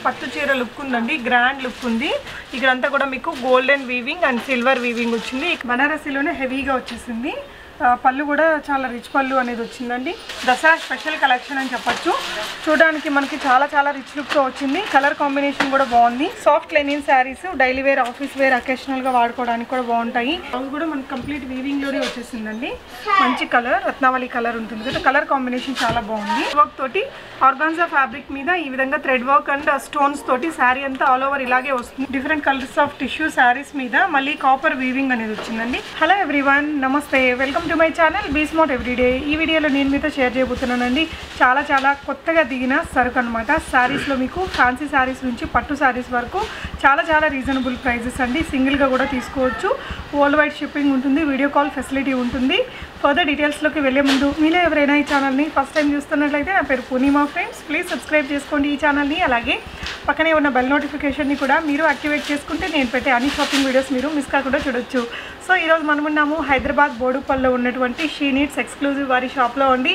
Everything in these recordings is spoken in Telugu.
పట్టు చీర లుక్ ఉందండి, గ్రాండ్ లుక్ ఉంది. ఇక్కడంతా కూడా మీకు golden weaving and silver weaving వచ్చింది. బనారసీలోనే హెవీగా వచ్చేసింది. పళ్ళు కూడా చాలా రిచ్ పళ్ళు అనేది వచ్చిందండి. దసరా స్పెషల్ కలెక్షన్ అని చెప్పొచ్చు. చూడడానికి మనకి చాలా రిచ్ లుక్తో వచ్చింది. కలర్ కాంబినేషన్ కూడా బాగుంది. Soft linen saris daily wear, office wear, అకేషనల్గా వాడుకోవడానికి కూడా బాగుంటాయి. బ్లౌజ్ కూడా మనకి కంప్లీట్ వీవింగ్లోనే వచ్చేసిందండి. మంచి కలర్, రత్నావళి కలర్ ఉంటుంది కదా. కలర్ కాంబినేషన్ చాలా బాగుంది. వర్క్ తోటి ఆర్గాన్జా ఫ్యాబ్రిక్ మీద ఈ విధంగా థ్రెడ్ వర్క్ అండ్ స్టోన్స్ తోటి శారీ అంతా ఆల్ ఓవర్ ఇలాగే వస్తుంది. Different colours of tissue saris మీద మళ్ళీ కాపర్ వీవింగ్ అనేది వచ్చిందండి. హలో ఎవ్రీవన్, నమస్తే, welcome to my channel be smart everyday. ఈ వీడియోలో నేను మీతో షేర్ చేయబోతున్నానండి చాలా కొత్తగా దిగిన సరుకు అనమాట. శారీస్లో మీకు ఫ్యాన్సీ శారీస్ నుంచి పట్టు శారీస్ వరకు చాలా రీజనబుల్ ప్రైజెస్ అండి. సింగిల్గా కూడా తీసుకోవచ్చు. వరల్డ్ వైడ్ షిప్పింగ్ ఉంటుంది. వీడియో కాల్ ఫెసిలిటీ ఉంటుంది. ఫర్దర్ డీటెయిల్స్లోకి వెళ్ళే ముందు మీలో ఎవరైనా ఈ ఛానల్ని ఫస్ట్ టైం చూస్తున్నట్లయితే నా పేరు పూర్ణిమా ఫ్రెండ్స్. ప్లీజ్ సబ్స్క్రైబ్ చేసుకోండి ఈ ఛానల్ని. అలాగే పక్కనే ఉన్న బెల్ నోటిఫికేషన్ని కూడా మీరు యాక్టివేట్ చేసుకుంటే నేను పెట్టే అన్ని షాపింగ్ వీడియోస్ మీరు మిస్ కాకుండా చూడొచ్చు. సో ఈరోజు మనమున్నాము హైదరాబాద్ బోడుపల్లో ఉన్నటువంటి షీ నీడ్స్ ఎక్స్క్లూజివ్ వారి షాప్లో అండి.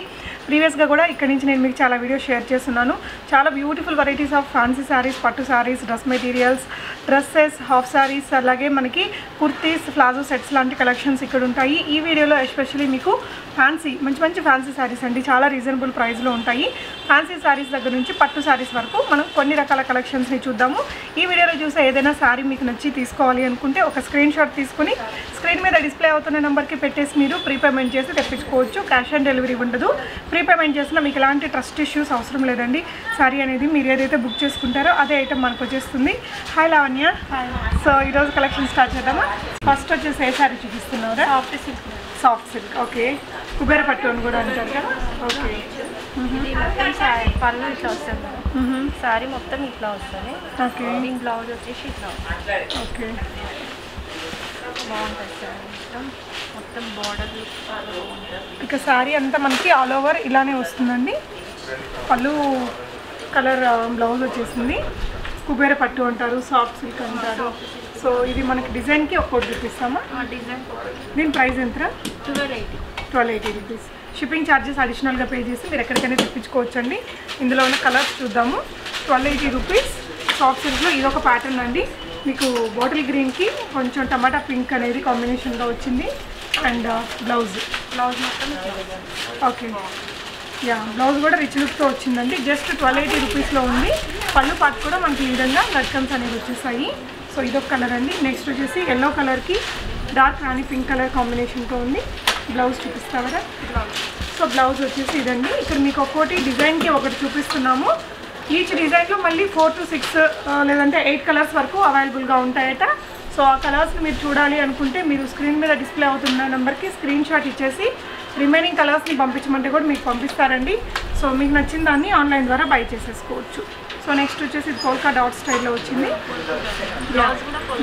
ప్రీవియస్గా కూడా ఇక్కడ నుంచి నేను మీకు చాలా వీడియోస్ షేర్ చేస్తున్నాను. చాలా beautiful varieties of fancy saris, పట్టు saris, dress materials, dresses, half saris, అలాగే మనకి కుర్తీస్, ప్లాజో సెట్స్ లాంటి కలెక్షన్స్ ఇక్కడ ఉంటాయి. ఈ వీడియోలో ఎస్పెషల్లీ మీకు ఫ్యాన్సీ మంచి ఫ్యాన్సీ శారీస్ అండి చాలా రీజనబుల్ ప్రైస్లో ఉంటాయి. ఫ్యాన్సీ శారీస్ దగ్గర నుంచి పట్టు శారీస్ వరకు మనం కొన్ని రకాల కలెక్షన్స్ని చూద్దాము. ఈ వీడియోలో చూసే ఏదైనా శారీ మీకు నచ్చి తీసుకోవాలి అనుకుంటే ఒక స్క్రీన్ షాట్ తీసుకుని స్క్రీన్ మీద డిస్ప్లే అవుతున్న నెంబర్కి పెట్టేసి మీరు ప్రీపేమెంట్ చేసి తెప్పించుకోవచ్చు. క్యాష్ ఆన్ డెలివరీ ఉండదు. ప్రీపేమెంట్ చేసినా మీకు ఎలాంటి ట్రస్ట్ ఇష్యూస్ అవసరం లేదండి. శారీ అనేది మీరు ఏదైతే బుక్ చేసుకుంటారో అదే ఐటమ్ మనకు వచ్చేస్తుంది. హాయ్ లావణ్య. సో ఈరోజు కలెక్షన్ స్టార్ట్ చేద్దామా? ఫస్ట్ వచ్చేసి ఏ శారీ చూపిస్తున్నారా? Soft silk. ఓకే, కుబేర పట్టు అని కూడా అంటారు కదా. ఓకే, పళ్ళు ఇట్లా వస్తుంది, సారీ మొత్తం ఇట్లా వస్తుంది. ఓకే, దీని బ్లౌజ్ వచ్చేసి ఇట్లా. ఓకే, బాగుంటుంది సారీ మొత్తం బార్డర్ ఇక శారీ అంతా మనకి ఆల్ ఓవర్ ఇలానే వస్తుందండి. పళ్ళు కలర్ బ్లౌజ్ వచ్చేసింది. కుబేర పట్టు అంటారు, సాఫ్ట్ సిల్క్ అంటారు. సో ఇది మనకి డిజైన్కి ఒక్కొక్కటి చూపిస్తామా? డిజైన్. దీని ప్రైస్ ఎంత? 1280 రూపీస్. షిప్పింగ్ ఛార్జెస్ అడిషనల్గా పే చేసి మీరు ఎక్కడికైనా తెప్పించుకోవచ్చు అండి. ఇందులో ఉన్న కలర్స్ చూద్దాము. 1280 రూపీస్. సాఫ్ట్ సిల్క్లో ఇదొక ప్యాటర్న్ అండి. మీకు బాటిల్ గ్రీన్కి కొంచెం టమాటా పింక్ అనేది కాంబినేషన్గా వచ్చింది. అండ్ బ్లౌజ్ మొత్తం ఓకే, యా, బ్లౌజ్ కూడా రిచ్ లుక్తో వచ్చిందండి. జస్ట్ 1280 రూపీస్లో ఉంది. పళ్ళు పాటు కూడా మనకి ఈ విధంగా లట్కన్స్ అనేవి వచ్చేసాయి. సో ఇదొక కలర్ అండి. నెక్స్ట్ వచ్చేసి ఎల్లో కలర్కి డార్క్ రాణి పింక్ కలర్ కాంబినేషన్తో ఉంది. బ్లౌజ్ చూపిస్తావరా? సో బ్లౌజ్ వచ్చేసి ఇదండి. ఇక్కడ మీకు ఒక్కోటి డిజైన్కి ఒకటి చూపిస్తున్నాము. ఈచ్ డిజైన్లో మళ్ళీ 4 to 6 లేదంటే 8 కలర్స్ వరకు అవైలబుల్గా ఉంటాయట. సో ఆ కలర్స్ని మీరు చూడాలి అనుకుంటే మీరు స్క్రీన్ మీద డిస్ప్లే అవుతున్న నెంబర్కి స్క్రీన్ షాట్ ఇచ్చేసి రిమైనింగ్ కలర్స్ని పంపించమంటే కూడా మీకు పంపిస్తారండి. సో మీకు నచ్చిన దాన్ని ఆన్లైన్ ద్వారా బై చేసేసుకోవచ్చు. సో నెక్స్ట్ వచ్చేసి ఇది పోల్కా డాట్ స్టైల్లో వచ్చింది.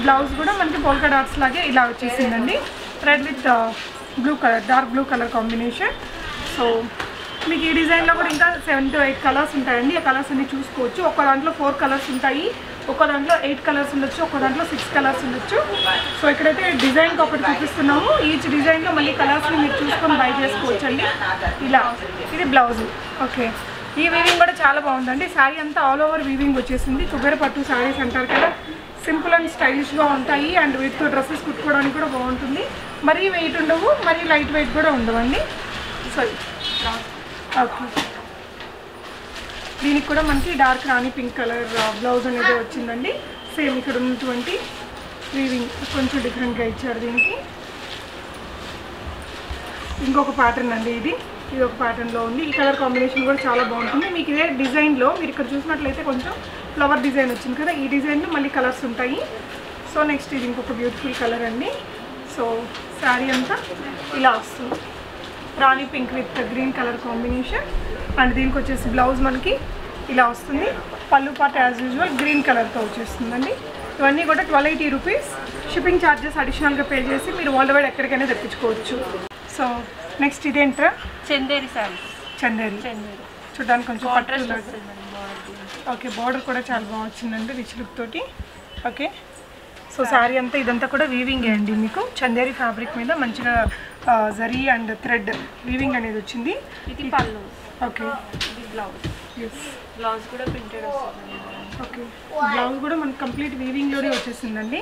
బ్లౌజ్ కూడా మనకి పోల్కా డాట్స్ లాగే ఇలా వచ్చేసిందండి. Red with blue colour, dark blue colour combination. So మీకు ఈ డిజైన్లో కూడా ఇంకా 7 to 8 కలర్స్ ఉంటాయండి. ఆ కలర్స్ అన్ని చూసుకోవచ్చు. ఒక దాంట్లో 4 కలర్స్ ఉంటాయి, ఒక దాంట్లో 8 కలర్స్ ఉండొచ్చు, ఒక దాంట్లో 6 కలర్స్ ఉండొచ్చు. సో ఇక్కడైతే డిజైన్కి ఒకటి చూపిస్తున్నాము. ఈచ్ డిజైన్లో మళ్ళీ కలర్స్ని మీరు చూసుకొని బై చేసుకోవచ్చు అండి. ఇలా ఇది బ్లౌజ్. ఓకే, ఈ వీవింగ్ కూడా చాలా బాగుందండి. శారీ అంతా ఆల్ ఓవర్ వీవింగ్ వచ్చేసింది. కుబేర పట్టు శారీస్ అంటారు కదా, సింపుల్ అండ్ స్టైలిష్గా ఉంటాయి. అండ్ వీటితో డ్రెస్సెస్ కుట్టుకోవడానికి కూడా బాగుంటుంది. మరీ వెయిట్ ఉండవు, మరీ లైట్ వెయిట్ కూడా ఉండవండి. సో ఓకే, దీనికి కూడా మనకి డార్క్ రాణి పింక్ కలర్ బ్లౌజ్ అనేది వచ్చిందండి. సేమ్ ఇక్కడ ఉన్నటువంటి వీవింగ్ కొంచెం డిఫరెంట్గా ఇచ్చారు. దీనికి ఇంకొక ప్యాటర్న్ అండి. ఇది ఒక ప్యాటర్న్లో ఉంది. ఈ కలర్ కాంబినేషన్ కూడా చాలా బాగుంటుంది. మీకు ఇదే డిజైన్లో మీరు ఇక్కడ చూసినట్లయితే కొంచెం ఫ్లవర్ డిజైన్ వచ్చింది కదా, ఈ డిజైన్లో మళ్ళీ కలర్స్ ఉంటాయి. సో నెక్స్ట్ ఇది ఇంకొక బ్యూటిఫుల్ కలర్ అండి. సో శారీ అంతా ఇలా వస్తుంది. Rani pink with green colour combination. And దీనికి వచ్చేసి బ్లౌజ్ మనకి ఇలా వస్తుంది. పళ్ళు పాట యాజ్ యూజువల్ గ్రీన్ కలర్తో వచ్చేస్తుందండి. ఇవన్నీ కూడా 1280 రూపీస్. షిప్పింగ్ ఛార్జెస్ అడిషనల్గా పే చేసి మీరు వరల్డ్ వైడ్ ఎక్కడికైనా తెప్పించుకోవచ్చు. సో నెక్స్ట్ ఇదేంట్రా? చందేరి శారీస్. చందేరి చూడడానికి కొంచెం పట్టు. ఓకే, బార్డర్ కూడా చాలా బాగా వచ్చిందండి రిచ్ లుక్ తోటి. ఓకే, సో శారీ అంతా ఇదంతా కూడా వీవింగ్ అండి. మీకు చందేరి ఫ్యాబ్రిక్ మీద మంచిగా జరీ అండ్ థ్రెడ్ వీవింగ్ అనేది వచ్చింది. ఇది పళ్ళు. ఓకే, ఇది బ్లౌజ్. ఎస్, బ్లౌజ్ కూడా ప్రింటెడ్ వస్తుంది. ఓకే, బ్లౌజ్ కూడా మనకి కంప్లీట్ వీవింగ్లోనే వచ్చేసిందండి.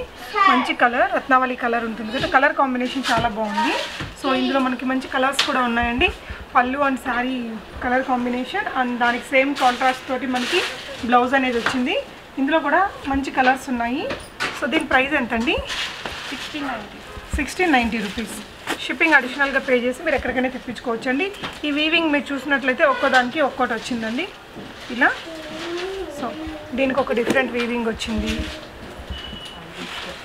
మంచి కలర్, రత్నావళి కలర్ ఉంటుంది కదా, కలర్ కాంబినేషన్ చాలా బాగుంది. సో ఇందులో మనకి మంచి కలర్స్ కూడా ఉన్నాయండి. పళ్ళు and sari colour combination and దానికి సేమ్ కాంట్రాస్ట్ తోటి మనకి బ్లౌజ్ అనేది వచ్చింది. ఇందులో కూడా మంచి కలర్స్ ఉన్నాయి. సో దీని ప్రైస్ ఎంతండి? 1690 రూపీస్. షిప్పింగ్ అడిషనల్గా పే చేసి మీరు ఎక్కడికైనా తెప్పించుకోవచ్చు అండి. ఈ వీవింగ్ మీరు చూసినట్లయితే ఒక్కోదానికి ఒక్కోటి వచ్చిందండి ఇలా. సో దీనికి ఒక డిఫరెంట్ వీవింగ్ వచ్చింది,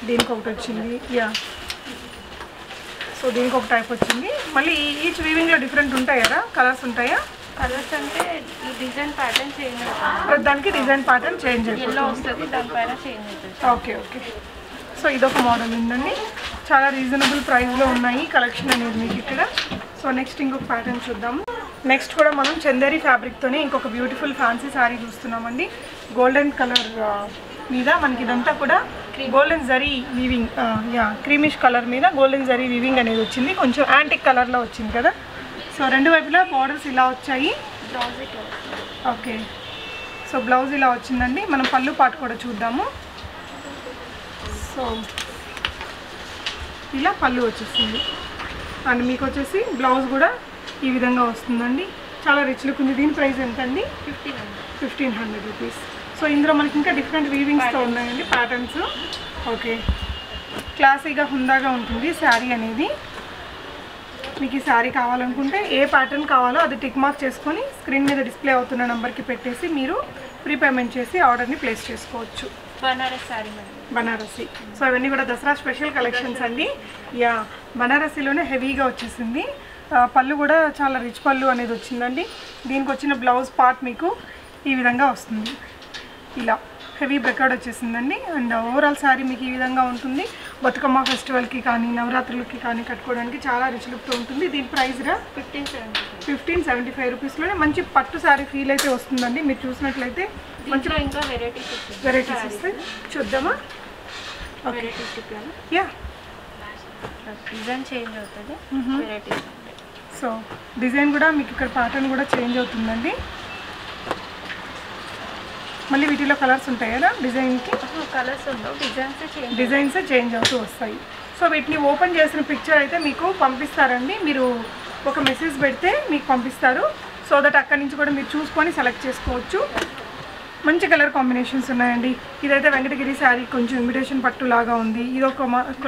దీనికి ఒకటి వచ్చింది. యా, సో దీనికి ఒక టైప్ వచ్చింది. మళ్ళీ ఈచ్ వీవింగ్లో డిఫరెంట్ ఉంటాయి కదా, కలర్స్ ఉంటాయా? కలర్స్ అంటే ఈ డిజైన్ ప్యాటర్న్ చేంజ్ అవుతుంది. ప్రతిదానికి డిజైన్ ప్యాటర్న్ చేంజ్ ఎల్లో అయిపోతుంది. వస్తుంది, దానిపైన చేంజ్ అవుతుంది. Okay okay. సో ఇదొక మోడల్ ఉందండి, చాలా రీజనబుల్ ప్రైస్లో ఉన్నాయి కలెక్షన్ అనేది మీకు ఇక్కడ. సో నెక్స్ట్ ఇంకొక ప్యాటర్న్ చూద్దాము. నెక్స్ట్ కూడా మనం చందేరి ఫ్యాబ్రిక్తోనే ఇంకొక బ్యూటిఫుల్ ఫ్యాన్సీ శారీ చూస్తున్నామండి. గోల్డెన్ కలర్ మీద మనకి ఇదంతా కూడా golden zari weaving, creamish colour మీద గోల్డెన్ జరీ వీవింగ్ అనేది వచ్చింది. కొంచెం యాంటిక్ కలర్లో వచ్చింది కదా. సో రెండు వైపులా బార్డర్స్ ఇలా వచ్చాయి. ఓకే, సో బ్లౌజ్ ఇలా వచ్చిందండి. మనం పళ్ళు పాటు కూడా చూద్దాము. సో ఇలా పళ్ళు వచ్చేసింది అండ్ మీకు వచ్చేసి బ్లౌజ్ కూడా ఈ విధంగా వస్తుందండి. చాలా రిచ్ లుక్ ఉంది. దీని ప్రైస్ ఎంత అండి? 1500 రూపీస్. సో ఇందులో మనకి ఇంకా డిఫరెంట్ వీవింగ్స్తో ఉన్నాయండి ప్యాటర్న్స్. ఓకే, క్లాసీగా హుందాగా ఉంటుంది శారీ అనేది. మీకు ఈ శారీ కావాలనుకుంటే ఏ ప్యాటర్న్ కావాలో అది టిక్ మార్క్ చేసుకొని స్క్రీన్ మీద డిస్ప్లే అవుతున్న నెంబర్కి పెట్టేసి మీరు ప్రీపేమెంట్ చేసి ఆర్డర్ని ప్లేస్ చేసుకోవచ్చు. బనారస్ శారీ మేడం, బనారసి. సో ఇవన్నీ కూడా దసరా స్పెషల్ కలెక్షన్స్ అండి. యా, బనారసిలోనే హెవీగా వచ్చేసింది. పళ్ళు కూడా చాలా రిచ్ పళ్ళు అనేది వచ్చిందండి. దీనికి వచ్చిన బ్లౌజ్ పార్ట్ మీకు ఈ విధంగా వస్తుంది. ఇలా హెవీ బ్రెకార్డ్ వచ్చేసిందండి. అండ్ ఓవరాల్ శారీ మీకు ఈ విధంగా ఉంటుంది. బతుకమ్మ ఫెస్టివల్కి కానీ నవరాత్రులకి కానీ కట్టుకోవడానికి చాలా రిచ్ లుక్తో ఉంటుంది. దీని ప్రైస్ 1575 రూపీస్లోనే మంచి పట్టు శారీ ఫీల్ అయితే వస్తుందండి. మీరు చూసినట్లయితే మంచి ఇంకా వెరైటీస్ వస్తాయి. చూద్దామా? యా, డిజైన్ చేంజ్ అవుతుంది, వెరైటీస్. సో డిజైన్ కూడా మీకు ఇక్కడ ప్యాటర్న్ కూడా చేంజ్ అవుతుందండి. మళ్ళీ వీటిలో కలర్స్ ఉంటాయి కదా డిజైన్కి. కలర్స్ ఉండవు, డిజైన్స్ చేంజ్ అవుతూ వస్తాయి. సో వీటిని ఓపెన్ చేసిన పిక్చర్ అయితే మీకు పంపిస్తారండి. మీరు ఒక మెసేజ్ పెడితే మీకు పంపిస్తారు. సో దట్ అక్కడి నుంచి కూడా మీరు చూసుకొని సెలెక్ట్ చేసుకోవచ్చు. మంచి కలర్ కాంబినేషన్స్ ఉన్నాయండి. ఇదైతే వెంకటగిరి శారీ కొంచెం ఇమిటేషన్ పట్టు లాగా ఉంది. ఇదొక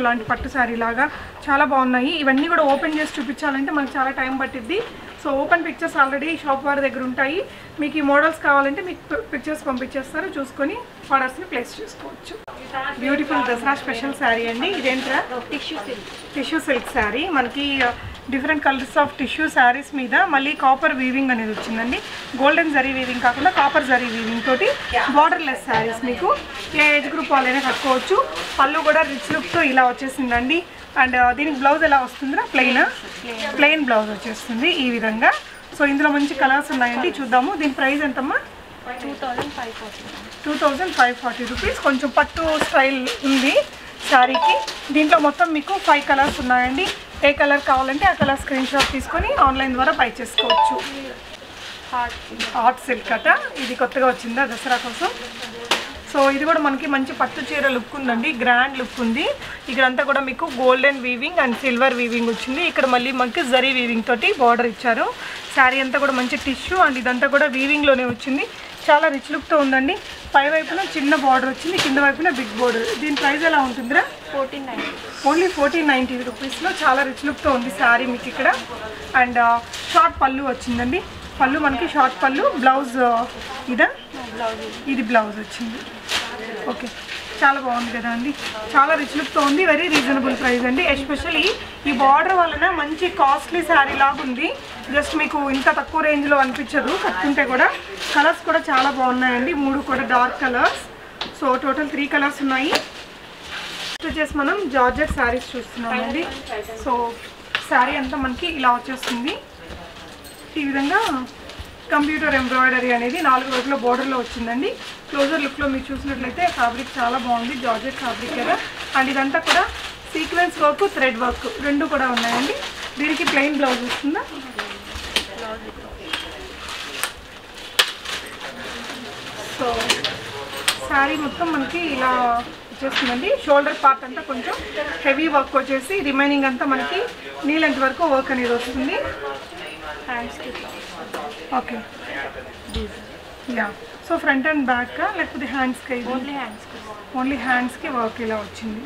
లాంటి పట్టు శారీ లాగా చాలా బాగున్నాయి. ఇవన్నీ కూడా ఓపెన్ చేసి చూపించాలంటే మనకు చాలా టైం పట్టిద్ది. So open pictures already shop వారి దగ్గర ఉంటాయి. మీకు ఈ మోడల్స్ కావాలంటే మీకు పిక్చర్స్ పంపించేస్తారు, చూసుకొని ఆర్డర్స్ని ప్లేస్ చేసుకోవచ్చు. బ్యూటిఫుల్ దసరా స్పెషల్ శారీ అండి. ఇదేంటా? Tissue silk sari. మనకి different colours of tissue saris మీద మళ్ళీ కాపర్ వీవింగ్ అనేది వచ్చిందండి. గోల్డెన్ జరీ వీవింగ్ కాకుండా కాపర్ జరీ వీవింగ్ తోటి బార్డర్ లెస్ శారీస్. మీకు ఏ ఏజ్ గ్రూప్ వాళ్ళైనా కట్టుకోవచ్చు. పళ్ళు కూడా రిచ్ లుక్తో ఇలా వచ్చేసిందండి. అండ్ దీనికి బ్లౌజ్ ఎలా వస్తుందిరా? ప్లెయిన్ బ్లౌజ్ వచ్చేస్తుంది ఈ విధంగా. సో ఇందులో మంచి కలర్స్ ఉన్నాయండి, చూద్దాము. దీని ప్రైస్ ఎంతమ్మా? 2540 రూపీస్. కొంచెం పట్టు స్టైల్ ఉంది శారీకి. దీంట్లో మొత్తం మీకు 5 కలర్స్ ఉన్నాయండి. ఏ కలర్ కావాలంటే ఆ కలర్ స్క్రీన్ షాట్ తీసుకొని ఆన్లైన్ ద్వారా బై చేసుకోవచ్చు. హాట్ సిల్క్ అట, ఇది కొత్తగా వచ్చిందా దసరా కోసం. సో ఇది కూడా మనకి మంచి పట్టు చీర లుక్ ఉందండి, గ్రాండ్ లుక్ ఉంది. ఇక్కడంతా కూడా మీకు golden weaving and silver weaving వచ్చింది. ఇక్కడ మళ్ళీ మనకి జరీ వీవింగ్ తోటి బార్డర్ ఇచ్చారు. శారీ అంతా కూడా మంచి టిష్యూ అండ్ ఇదంతా కూడా వీవింగ్లోనే వచ్చింది. చాలా రిచ్ లుక్తో ఉందండి. పై వైపున చిన్న బార్డర్ వచ్చింది, కింద వైపున బిగ్ బార్డర్. దీని ప్రైస్ ఎలా ఉంటుందిరా? 1490. ఓన్లీ 1490 రూపీస్లో చాలా రిచ్ లుక్తో ఉంది శారీ మీకు ఇక్కడ. అండ్ షార్ట్ పళ్ళు వచ్చిందండి. పళ్ళు మనకి షార్ట్ పళ్ళు. బ్లౌజ్ ఇది బ్లౌజ్ వచ్చింది. ఓకే, చాలా బాగుంది కదా అండి. చాలా రిచ్ లుక్తో ఉంది. వెరీ రీజనబుల్ ప్రైస్ అండి. ఎస్పెషల్లీ ఈ బార్డర్ వలన మంచి కాస్ట్లీ శారీ లాగా ఉంది. జస్ట్ మీకు ఇంత తక్కువ రేంజ్లో అనిపించదు కట్టుకుంటే కూడా. కలర్స్ కూడా చాలా బాగున్నాయండి, 3 కూడా dark colours. So total 3 colours ఉన్నాయి. వచ్చేసి మనం జార్జెట్ శారీస్ చూస్తున్నామండి. సో శారీ అంతా మనకి ఇలా వచ్చేస్తుంది. ఈ విధంగా కంప్యూటర్ ఎంబ్రాయిడరీ అనేది 4 వైపుల బోర్డర్లో వచ్చిందండి. క్లోజర్ లుక్లో మీరు చూసినట్లయితే ఫ్యాబ్రిక్ చాలా బాగుంది, జార్జెట్ ఫ్యాబ్రిక్ కదా. అండ్ ఇదంతా కూడా సీక్వెన్స్ వర్క్, థ్రెడ్ వర్క్ రెండు కూడా ఉన్నాయండి. దీనికి ప్లెయిన్ బ్లౌజ్ వస్తుందా? సో శారీ మొత్తం మనకి ఇలా వచ్చేస్తుందండి. షోల్డర్ పార్ట్ అంతా కొంచెం హెవీ వర్క్ వచ్చేసి రిమైనింగ్ అంతా మనకి నీ లెంత్ వరకు వర్క్ అనేది వస్తుంది. హ్యాండ్స్కి okay yeah. So front and back లేకపోతే హ్యాండ్స్కి ఓన్లీ హ్యాండ్స్కి వర్క్ ఇలా వచ్చింది.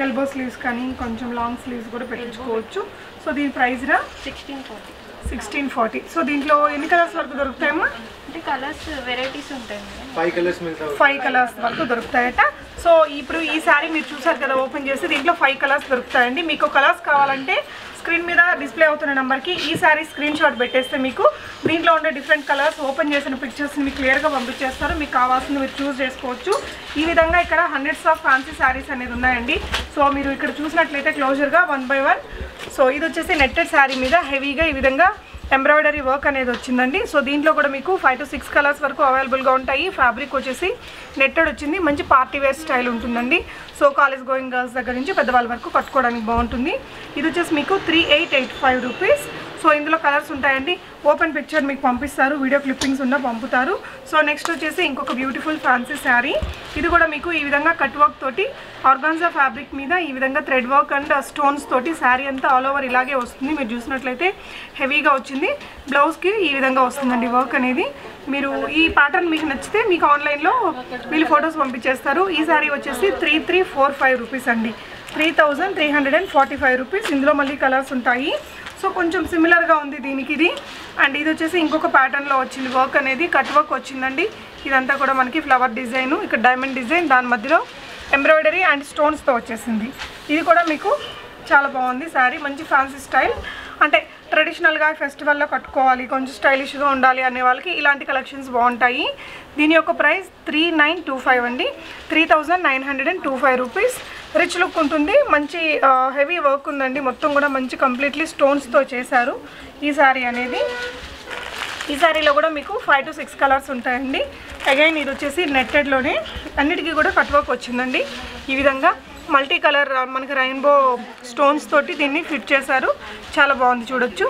ఎల్బో స్లీవ్స్ కానీ కొంచెం లాంగ్ స్లీవ్స్ కూడా పెట్టించుకోవచ్చు. సో దీని ప్రైస్ రా 1640. సో దీంట్లో ఎన్ని కలర్స్ వరకు దొరుకుతాయమ్మా? అంటే కలర్స్ వెరైటీస్ ఉంటాయి. 5 కలర్స్ వరకు దొరుకుతాయట. సో ఇప్పుడు ఈ శారీ మీరు చూసారు కదా ఓపెన్ చేసి, దీంట్లో 5 కలర్స్ దొరుకుతాయండి. మీకు కలర్స్ కావాలంటే స్క్రీన్ మీద డిస్ప్లే అవుతున్న నెంబర్కి ఈ శారీ స్క్రీన్ షాట్ పెట్టేస్తే మీకు దీంట్లో ఉండే డిఫరెంట్ కలర్స్ ఓపెన్ చేసిన పిక్చర్స్ని మీకు క్లియర్గా పంపించేస్తారు. మీకు కావాల్సింది మీరు చూస్ చేసుకోవచ్చు. ఈ విధంగా ఇక్కడ హండ్రెడ్స్ ఆఫ్ ఫ్యాన్సీ శారీస్ అనేది ఉన్నాయండి. సో మీరు ఇక్కడ చూసినట్లయితే క్లోజర్గా 1 by 1. సో ఇది వచ్చేసి నెట్టెడ్ శారీ మీద హెవీగా ఈ విధంగా ఎంబ్రాయిడరీ వర్క్ అనేది వచ్చిందండి. సో దీంట్లో కూడా మీకు 5 to 6 కలర్స్ వరకు అవైలబుల్గా ఉంటాయి. ఫ్యాబ్రిక్ వచ్చేసి నెట్టెడ్ వచ్చింది. మంచి పార్టీ వేర్ స్టైల్ ఉంటుందండి. సో కాలేజ్ గోయింగ్ గర్ల్స్ దగ్గర నుంచి పెద్దవాళ్ళ వరకు కట్టుకోవడానికి బాగుంటుంది. ఇది వచ్చేసి మీకు 3885 రూపీస్. సో ఇందులో కలర్స్ ఉంటాయండి. ఓపెన్ పిక్చర్ మీకు పంపిస్తారు, వీడియో క్లిప్పింగ్స్ ఉన్న పంపుతారు. సో నెక్స్ట్ వచ్చేసి ఇంకొక బ్యూటిఫుల్ ఫ్యాన్సీ శారీ. ఇది కూడా మీకు ఈ విధంగా కట్ వర్క్ తోటి ఆర్గాన్జా ఫ్యాబ్రిక్ మీద ఈ విధంగా థ్రెడ్ వర్క్ అండ్ స్టోన్స్ తోటి శారీ అంతా ఆల్ ఓవర్ ఇలాగే వస్తుంది. మీరు చూసినట్లయితే హెవీగా వచ్చింది. బ్లౌజ్కి ఈ విధంగా వస్తుందండి వర్క్ అనేది. మీరు ఈ ప్యాటర్న్ మీకు నచ్చితే మీకు ఆన్లైన్లో వీళ్ళు ఫొటోస్ పంపించేస్తారు. ఈ శారీ వచ్చేసి 3345 రూపీస్ అండి. 3345 రూపీస్. ఇందులో మళ్ళీ కలర్స్ ఉంటాయి. సో కొంచెం సిమిలర్గా ఉంది దీనికి ఇది. అండ్ ఇది వచ్చేసి ఇంకొక ప్యాటర్న్లో వచ్చింది వర్క్ అనేది, కట్ వర్క్ వచ్చిందండి. ఇదంతా కూడా మనకి ఫ్లవర్ డిజైన్, ఇక్కడ డైమండ్ డిజైన్, దాని మధ్యలో ఎంబ్రాయిడరీ అండ్ స్టోన్స్తో వచ్చేసింది. ఇది కూడా మీకు చాలా బాగుంది శారీ. మంచి ఫ్యాన్సీ స్టైల్, అంటే ట్రెడిషనల్గా ఫెస్టివల్లో కట్టుకోవాలి, కొంచెం స్టైలిష్గా ఉండాలి అనే వాళ్ళకి ఇలాంటి కలెక్షన్స్ బాగుంటాయి. దీని యొక్క ప్రైస్ 3925 అండి. 3925 రూపీస్. రిచ్ లుక్ ఉంటుంది. మంచి హెవీ వర్క్ ఉందండి. మొత్తం కూడా మంచి కంప్లీట్లీ స్టోన్స్తో చేశారు ఈ శారీ అనేది. ఈ శారీలో కూడా మీకు 5 to 6 కలర్స్ ఉంటాయండి. అగైన్ ఇది వచ్చేసి నెట్టెడ్లోనే అన్నిటికీ కూడా కట్ వర్క్ వచ్చిందండి. ఈ విధంగా మల్టీ కలర్ మనకి రెయిన్బో స్టోన్స్ తోటి దీన్ని ఫిట్ చేశారు. చాలా బాగుంది, చూడొచ్చు.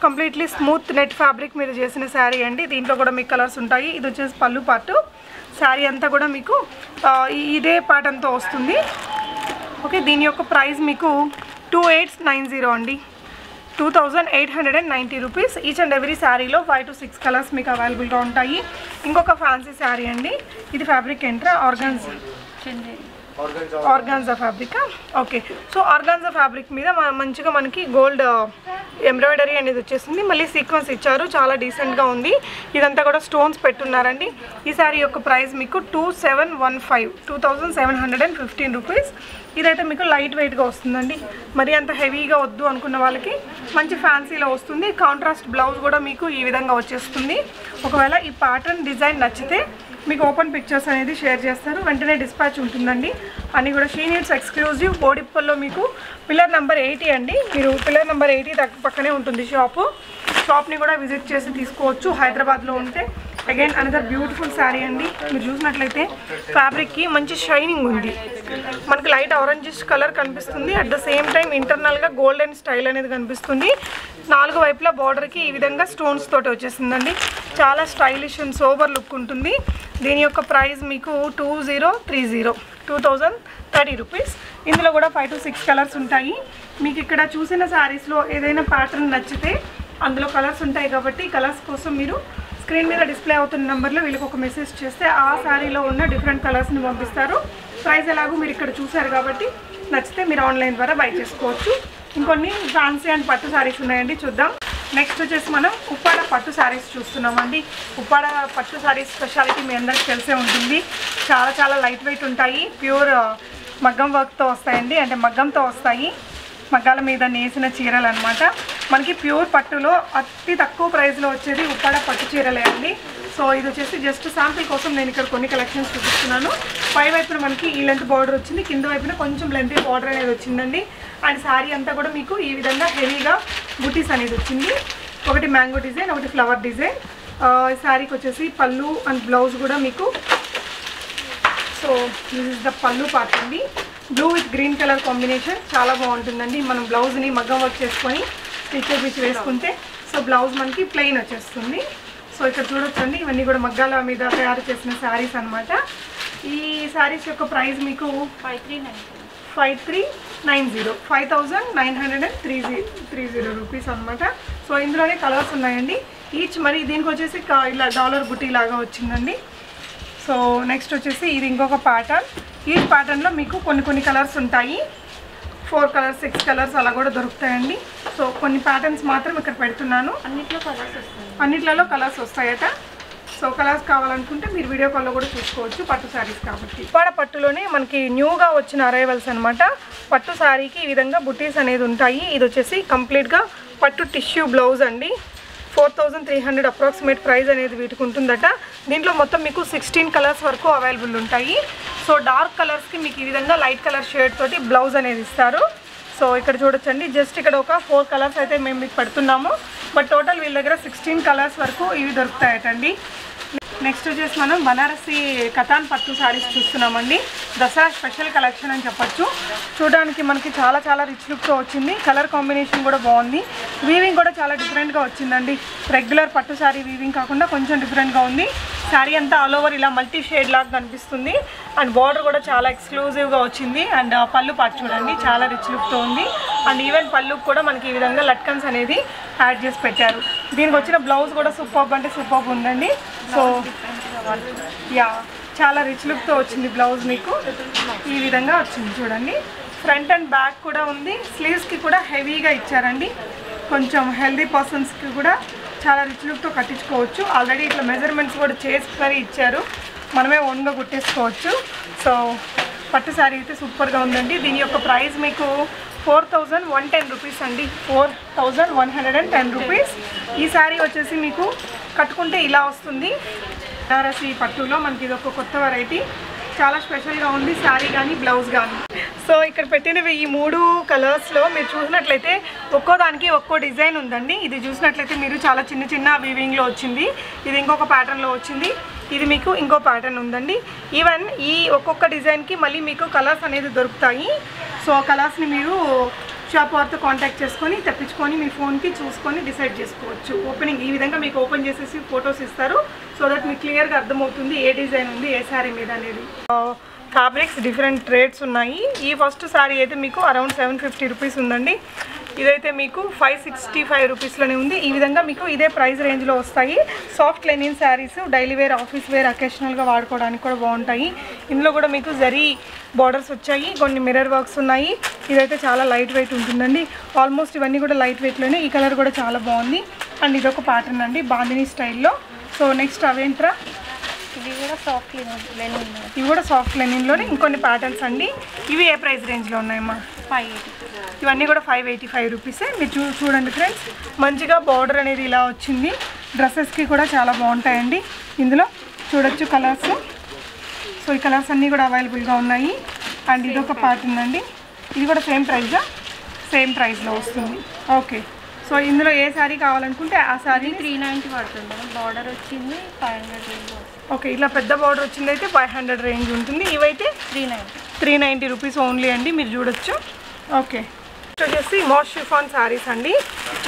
కంప్లీట్లీ స్మూత్ నెట్ ఫ్యాబ్రిక్ మీద చేసిన శారీ అండి. దీంట్లో కూడా మీకు కలర్స్ ఉంటాయి. ఇది వచ్చేసి పళ్ళు పార్టు. శారీ అంతా కూడా మీకు ఇదే ప్యాటర్న్తో వస్తుంది. ఓకే, దీని యొక్క ప్రైస్ మీకు 2890 అండి. 2890 రూపీస్. ఈచ్ అండ్ ఎవ్రీ శారీలో 5 to 6 కలర్స్ మీకు అవైలబుల్గా ఉంటాయి. ఇంకొక ఫ్యాన్సీ శారీ అండి. ఇది ఫ్యాబ్రిక్ ఏంట్రా? ఆర్గాన్జా ఫ్యాబ్రికా? ఓకే. సో ఆర్గాన్జా ఫ్యాబ్రిక్ మీద మంచిగా మనకి గోల్డ్ ఎంబ్రాయిడరీ అనేది వచ్చేసింది. మళ్ళీ సీక్వెన్స్ ఇచ్చారు, చాలా డీసెంట్గా ఉంది. ఇదంతా కూడా స్టోన్స్ పెట్టున్నారండి. ఈ శారీ యొక్క ప్రైస్ మీకు 2715 రూపీస్. ఇదైతే మీకు లైట్ వెయిట్గా వస్తుందండి. మరి అంత హెవీగా వద్దు అనుకున్న వాళ్ళకి మంచి ఫ్యాన్సీలో వస్తుంది. కాంట్రాస్ట్ బ్లౌజ్ కూడా మీకు ఈ విధంగా వచ్చేస్తుంది. ఒకవేళ ఈ ప్యాటర్న్ డిజైన్ నచ్చితే మీకు ఓపెన్ పిక్చర్స్ అనేది షేర్ చేస్తారు, వెంటనే డిస్పాచ్ ఉంటుందండి. అని కూడా షీ నీడ్స్ ఎక్స్క్లూజివ్. బోడిప్పల్లో మీకు పిల్లర్ నెంబర్ 80 అండి. మీరు పిల్లర్ నెంబర్ 80 పక్కనే ఉంటుంది షాప్ని కూడా విజిట్ చేసి తీసుకోవచ్చు హైదరాబాద్లో ఉంటే. అగైన్ అనదర్ బ్యూటిఫుల్ శారీ అండి. మీరు చూసినట్లయితే ఫ్యాబ్రిక్కి మంచి షైనింగ్ ఉంది. మనకి లైట్ ఆరెంజిష్ కలర్ కనిపిస్తుంది. అట్ ద సేమ్ టైం ఇంటర్నల్గా గోల్డెన్ స్టైల్ అనేది కనిపిస్తుంది. 4 వైపులా బార్డర్కి ఈ విధంగా స్టోన్స్ తోటి వచ్చేసిందండి. చాలా స్టైలిష్ అండ్ సోబర్ లుక్ ఉంటుంది. దీని యొక్క ప్రైస్ మీకు 2030 రూపీస్. ఇందులో కూడా 5 to 6 కలర్స్ ఉంటాయి. మీకు ఇక్కడ చూసిన శారీస్లో ఏదైనా ప్యాటర్న్ నచ్చితే అందులో కలర్స్ ఉంటాయి కాబట్టి కలర్స్ కోసం మీరు స్క్రీన్ మీద డిస్ప్లే అవుతున్న నెంబర్లో వీళ్ళకి ఒక మెసేజ్ చేస్తే ఆ శారీలో ఉన్న డిఫరెంట్ కలర్స్ని పంపిస్తారు. ప్రైస్ ఎలాగో మీరు ఇక్కడ చూసారు కాబట్టి నచ్చితే మీరు ఆన్లైన్ ద్వారా బై చేసుకోవచ్చు. ఇంకొన్ని ఫ్యాన్సీ అండ్ పట్టు శారీస్ ఉన్నాయండి, చూద్దాం. నెక్స్ట్ వచ్చేసి మనం ఉప్పాడ పట్టు శారీస్ చూస్తున్నామండి. ఉప్పాడ పట్టు శారీస్ స్పెషాలిటీ మీ అందరికీ తెలిసే ఉంటుంది. చాలా లైట్ వెయిట్ ఉంటాయి. ప్యూర్ మగ్గం వర్క్తో వస్తాయండి, అంటే మగ్గంతో వస్తాయి. మగ్గాల మీద నేసిన చీరలు అనమాట. మనకి ప్యూర్ పట్టులో అతి తక్కువ ప్రైస్లో వచ్చేది ఉప్పాడ పట్టు చీరలే అండి. సో ఇది వచ్చేసి జస్ట్ శాంపిల్ కోసం నేను ఇక్కడ కొన్ని కలెక్షన్స్ చూపిస్తున్నాను. పై వైపున మనకి ఈ లెంత్ బార్డర్ వచ్చింది, కింద వైపున కొంచెం లెంత్ బార్డర్ అనేది వచ్చిందండి. అండ్ శారీ అంతా కూడా మీకు ఈ విధంగా హెవీగా బుటీస్ అనేది వచ్చింది. ఒకటి మ్యాంగో డిజైన్, ఒకటి ఫ్లవర్ డిజైన్. శారీకి వచ్చేసి పళ్ళు అండ్ బ్లౌజ్ కూడా మీకు. సో దిస్ ఇస్ ద పళ్ళు పార్ట్ అండి. Blue with green colour combination చాలా బాగుంటుందండి. మనం బ్లౌజ్ని మగ్గం వర్క్ చేసుకొని స్టిచ్ వేసుకుంటే సో బ్లౌజ్ మనకి ప్లెయిన్ వచ్చేస్తుంది. సో ఇక్కడ చూడొచ్చండి, ఇవన్నీ కూడా మగ్గాల మీద తయారు చేసిన శారీస్ అనమాట. శారీస్ యొక్క ప్రైస్ మీకు 5330 రూపీస్ అనమాట. సో ఇందులోనే కలర్స్ ఉన్నాయండి ఈచ్. మరి దీనికి వచ్చేసి ఇలా డాలర్ బుటీ లాగా వచ్చిందండి. సో నెక్స్ట్ వచ్చేసి ఇది ఇంకొక ప్యాటర్న్. ఈ ప్యాటర్న్లో మీకు కొన్ని కలర్స్ ఉంటాయి, 4 కలర్స్ 6 కలర్స్ అలా కూడా దొరుకుతాయండి. సో కొన్ని ప్యాటర్న్స్ మాత్రం ఇక్కడ పెడుతున్నాను. అన్నిట్లలో కలర్స్ వస్తాయట. సో కలర్స్ కావాలనుకుంటే మీరు వీడియో కాల్లో కూడా చూసుకోవచ్చు. పట్టు శారీస్ కాబట్టి ఉప్పాడ పట్టులోనే మనకి న్యూగా వచ్చిన అరైవల్స్ అనమాట. పట్టు శారీకి ఈ విధంగా బుటీస్ అనేది ఉంటాయి. ఇది వచ్చేసి కంప్లీట్గా పట్టు టిష్యూ బ్లౌజ్ అండి. 4300 అప్రాక్సిమేట్ ప్రైస్ అనేది వీటికి ఉంటుందట. దీంట్లో మొత్తం మీకు 16 కలర్స్ వరకు అవైలబుల్ ఉంటాయి. సో డార్క్ కలర్స్కి మీకు ఈ విధంగా లైట్ కలర్ షేడ్ తోటి బ్లౌజ్ అనేది ఇస్తారు. సో ఇక్కడ చూడొచ్చండి, జస్ట్ ఇక్కడ ఒక 4 కలర్స్ అయితే మేము మీకు పెడుతున్నాము. బట్ టోటల్ వీళ్ళ దగ్గర 16 కలర్స్ వరకు ఇవి దొరుకుతాయటండి. నెక్స్ట్ వచ్చేసి మనం బనారసి కతాన్ పట్టు శారీస్ చూస్తున్నామండి. దసరా స్పెషల్ కలెక్షన్ అని చెప్పచ్చు. చూడడానికి మనకి చాలా రిచ్ లుక్తో వచ్చింది. కలర్ కాంబినేషన్ కూడా బాగుంది. వీవింగ్ కూడా చాలా డిఫరెంట్గా వచ్చిందండి. రెగ్యులర్ పట్టు శారీ వీవింగ్ కాకుండా కొంచెం డిఫరెంట్గా ఉంది. శారీ అంతా ఆల్ ఓవర్ ఇలా మల్టీ షేడ్ లాగా కనిపిస్తుంది. అండ్ బార్డర్ కూడా చాలా ఎక్స్క్లూజివ్గా వచ్చింది. అండ్ పళ్ళు పాటు చూడండి చాలా రిచ్ లుక్తో ఉంది. అండ్ ఈవెన్ పళ్ళు కూడా మనకి ఈ విధంగా లట్కన్స్ అనేది యాడ్ చేసి పెట్టారు. దీనికి వచ్చిన బ్లౌజ్ కూడా సూపర్బ్ అంటే సూపర్బ్ ఉందండి. సో యా చాలా రిచ్ లుక్తో వచ్చింది బ్లౌజ్. మీకు ఈ విధంగా వచ్చింది చూడండి. ఫ్రంట్ అండ్ బ్యాక్ కూడా ఉంది. స్లీవ్స్కి కూడా హెవీగా ఇచ్చారండి. కొంచెం హెల్దీ పర్సన్స్కి కూడా చాలా రిచ్ లుక్తో కట్టించుకోవచ్చు. ఆల్రెడీ ఇట్లా మెజర్మెంట్స్ కూడా చేసి మరీ ఇచ్చారు, మనమే ఓన్గా కుట్టేసుకోవచ్చు. సో పట్టు శారీ అయితే సూపర్గా ఉందండి. దీని యొక్క ప్రైస్ మీకు 4110 రూపీస్ అండి. 4110 రూపీస్. ఈ శారీ వచ్చేసి మీకు కట్టుకుంటే ఇలా వస్తుంది. బనారసి పట్టులో మనకి ఇది ఒక కొత్త వెరైటీ, చాలా స్పెషల్గా ఉంది శారీ కానీ బ్లౌజ్ కానీ. సో ఇక్కడ పెట్టినవి ఈ 3 కలర్స్లో మీరు చూసినట్లయితే ఒక్కో దానికి ఒక్కో డిజైన్ ఉందండి. ఇది చూసినట్లయితే మీరు చాలా చిన్న వీవింగ్లో వచ్చింది. ఇది ఇంకొక ప్యాటర్న్లో వచ్చింది. ఇది మీకు ఇంకో ప్యాటర్న్ ఉందండి. ఈవెన్ ఈ ఒక్కొక్క డిజైన్కి మళ్ళీ మీకు కలర్స్ అనేది దొరుకుతాయి. సో కలర్స్ని మీరు షాప్ వారితో కాంటాక్ట్ చేసుకొని తెప్పించుకొని మీ ఫోన్కి చూసుకొని డిసైడ్ చేసుకోవచ్చు. ఓపెనింగ్ ఈ విధంగా మీకు ఓపెన్ చేసేసి ఫొటోస్ ఇస్తారు. సో దట్ మీకు క్లియర్గా అర్థమవుతుంది ఏ డిజైన్ ఉంది ఏ శారీ మీద అనేది. ఫ్యాబ్రిక్స్ డిఫరెంట్ రేట్స్ ఉన్నాయి. ఈ ఫస్ట్ శారీ అయితే మీకు అరౌండ్ 750 రూపీస్ ఉందండి. ఇదైతే మీకు 565 రూపీస్లోనే ఉంది. ఈ విధంగా మీకు ఇదే ప్రైస్ రేంజ్లో వస్తాయి. Soft linen saris daily wear, office wear, అకేషనల్గా వాడుకోవడానికి కూడా బాగుంటాయి. ఇందులో కూడా మీకు జరీ బార్డర్స్ వచ్చాయి, కొన్ని మిర్రర్ వర్క్స్ ఉన్నాయి. ఇదైతే చాలా లైట్ వెయిట్ ఉంటుందండి. ఆల్మోస్ట్ ఇవన్నీ కూడా లైట్ వెయిట్లోనే. ఈ కలర్ కూడా చాలా బాగుంది. అండ్ ఇదొక ప్యాటర్న్ అండి బాందిని స్టైల్లో. సో నెక్స్ట్ అవేంట్రా, ఇవి కూడా సాఫ్ట్ లెనిన్. ఇవి కూడా సాఫ్ట్ లెనిన్లోనే ఇంకొన్ని ప్యాటర్న్స్ అండి. ఇవి ఏ ప్రైస్ రేంజ్లో ఉన్నాయమ్మా? 580. ఇవన్నీ కూడా 585 రూపీసే. మీరు చూడండి ఫ్రెండ్స్, మంచిగా బార్డర్ అనేది ఇలా వచ్చింది. డ్రెస్సెస్కి కూడా చాలా బాగుంటాయండి. ఇందులో చూడొచ్చు కలర్స్. సో ఈ కలర్స్ అన్నీ కూడా అవైలబుల్గా ఉన్నాయి. అండ్ ఇదొక ప్యాటర్న్ అండి. ఇది కూడా సేమ్ ప్రైస్లో వస్తుంది. ఓకే. సో ఇందులో ఏ శారీ కావాలనుకుంటే ఆ శారీ 390 పడుతుంది. బార్డర్ వచ్చింది 500 రేంజ్. ఓకే, ఇట్లా పెద్ద బార్డర్ వచ్చింది అయితే 500 రేంజ్ ఉంటుంది. ఇవైతే 390 రూపీస్ ఓన్లీ అండి. మీరు చూడొచ్చు. ఓకే, వచ్చేసి మోస్ట్ షిఫాన్ శారీస్ అండి.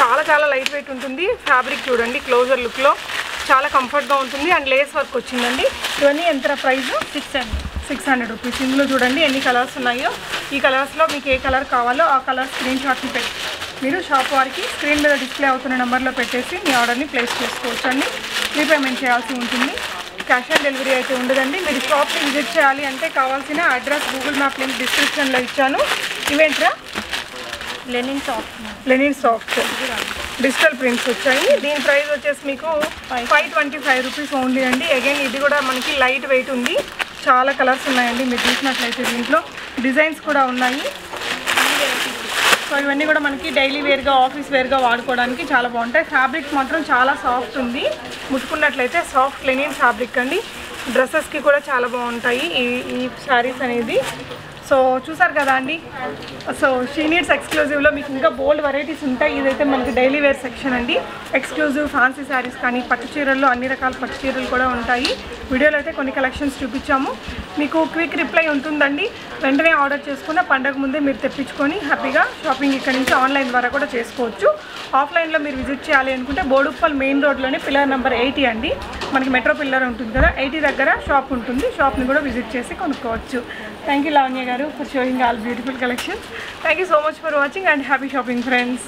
చాలా లైట్ వెయిట్ ఉంటుంది. ఫ్యాబ్రిక్ చూడండి క్లోజర్ లుక్లో చాలా కంఫర్ట్గా ఉంటుంది. అండ్ లేస్ వర్క్ వచ్చిందండి. ఇవన్నీ ఎంత ప్రైస్? 600 రూపీస్. ఇందులో చూడండి ఎన్ని కలర్స్ ఉన్నాయో. ఈ కలర్స్లో మీకు ఏ కలర్ కావాలో ఆ కలర్ స్క్రీన్ షాట్ని పెట్టి మీరు షాప్ వారికి స్క్రీన్ మీద డిస్ప్లే అవుతున్న నెంబర్లో పెట్టేసి మీ ఆర్డర్ని ప్లేస్ చేసుకోవచ్చు అండి. రీపేమెంట్ చేయాల్సి ఉంటుంది. క్యాష్ ఆన్ డెలివరీ అయితే ఉండదండి. మీరు షాప్ని విజిట్ చేయాలి అంటే కావాల్సిన అడ్రస్ గూగుల్ మ్యాప్ లింక్ డిస్క్రిప్షన్లో ఇచ్చాను. ఇవేంట్రా? లెనిన్ సాఫ్ట్ డిజిటల్ ప్రింట్స్ వచ్చాయి. దీని ప్రైస్ వచ్చేసి మీకు 525 రూపీస్ ఓన్లీ అండి. అగైన్ ఇది కూడా మనకి లైట్ వెయిట్ ఉంది. చాలా కలర్స్ ఉన్నాయండి. మీరు చూసినట్లయితే దీంట్లో డిజైన్స్ కూడా ఉన్నాయి. సో ఇవన్నీ కూడా మనకి డైలీ వేర్గా, ఆఫీస్ వేర్గా వాడుకోవడానికి చాలా బాగుంటాయి. ఫ్యాబ్రిక్ మాత్రం చాలా సాఫ్ట్ ఉంది. ముట్టుకున్నట్లయితే సాఫ్ట్ లెనిన్ ఫ్యాబ్రిక్ అండి. డ్రెస్సెస్కి కూడా చాలా బాగుంటాయి ఈ శారీస్ అనేది. సో చూసారు కదా అండి. సో షీ నీడ్స్ ఎక్స్క్లూజివ్లో మీకు ఇంకా బోల్డ్ వెరైటీస్ ఉంటాయి. ఇదైతే మనకి డైలీ వేర్ సెక్షన్ అండి. ఎక్స్క్లూజివ్ ఫ్యాన్సీ శారీస్ కానీ పట్టు చీరల్లో అన్ని రకాల పట్టు చీరలు కూడా ఉంటాయి. వీడియోలో అయితే కొన్ని కలెక్షన్స్ చూపించాము. మీకు క్విక్ రిప్లై ఉంటుందండి. వెంటనే ఆర్డర్ చేసుకున్న పండగ ముందే మీరు తెప్పించుకొని హ్యాపీగా షాపింగ్ ఇక్కడ నుంచి ఆన్లైన్ ద్వారా కూడా చేసుకోవచ్చు. ఆఫ్లైన్లో మీరు విజిట్ చేయాలి అనుకుంటే బోడుప్పల్ మెయిన్ రోడ్లోనే పిల్లర్ నెంబర్ 80 అండి. మనకి మెట్రో పిల్లర్ ఉంటుంది కదా, 80 దగ్గర షాప్ ఉంటుంది. షాప్ని కూడా విజిట్ చేసి కొనుక్కోవచ్చు. థ్యాంక్ యూ లావణ్య గారు for showing all beautiful collections. Thank you so much for watching and happy shopping friends.